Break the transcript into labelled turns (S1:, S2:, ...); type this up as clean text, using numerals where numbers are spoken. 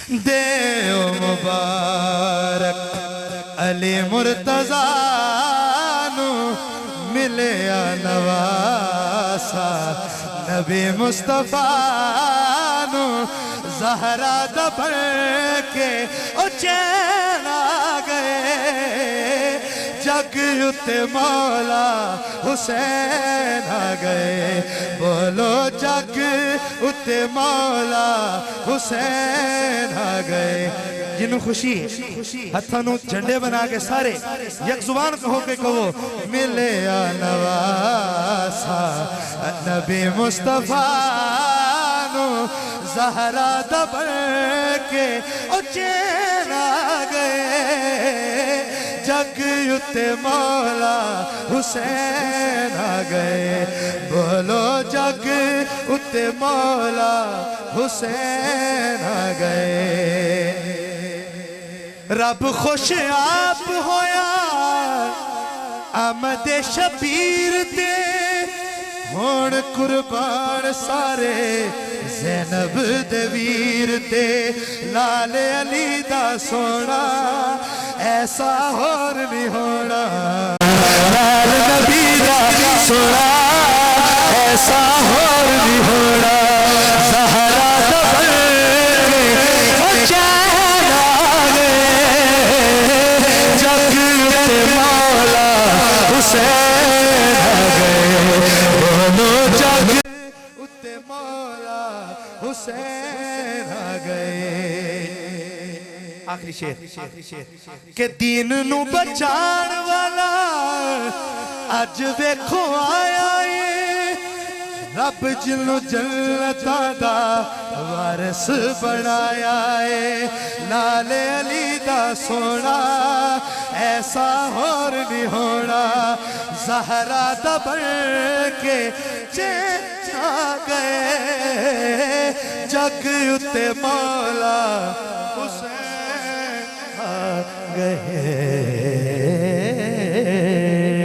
S1: دیو مبارک علی مرتضی نو ملیا نواسا نبی مصطفیٰ نو زہرا دبر کے او چین آ گئے جگ اتے مولا حسین آ گئے بولو جگ اتے مولا حسین آ گئے جنہوں خوشی ہتھانوں جھنڈے بنا کے سارے یک زبان کہو کے کہو ملیا نواسا نبی مصطفیٰ نو زہرا دبر کے او چین آ گئے جگ اتے مولا حسین آ گئے بولو جگ اتے مولا حسین آ گئے رب خوش آپ ہویا آمد شبیر تے ہون قربان سارے زینب دویر تے لال علی دا سونا ایسا اور نہیں ہونا لال نبی دا سونا ایسا اور نہیں ہونا زہرا دبر او چین آ گئے جگ اتے مولا حسین آ گئے بولو جگ اتے مولا حسین آ گئے آخری شیر کہ دین نو بچان والا آج ویکھو آیا ہے رب جنو جنتا دا وارث بنایا ہے لال علی دا سونا ایسا اور نہیں ہونا زہرا دبر کے چین آ گئے جگ اتے مولا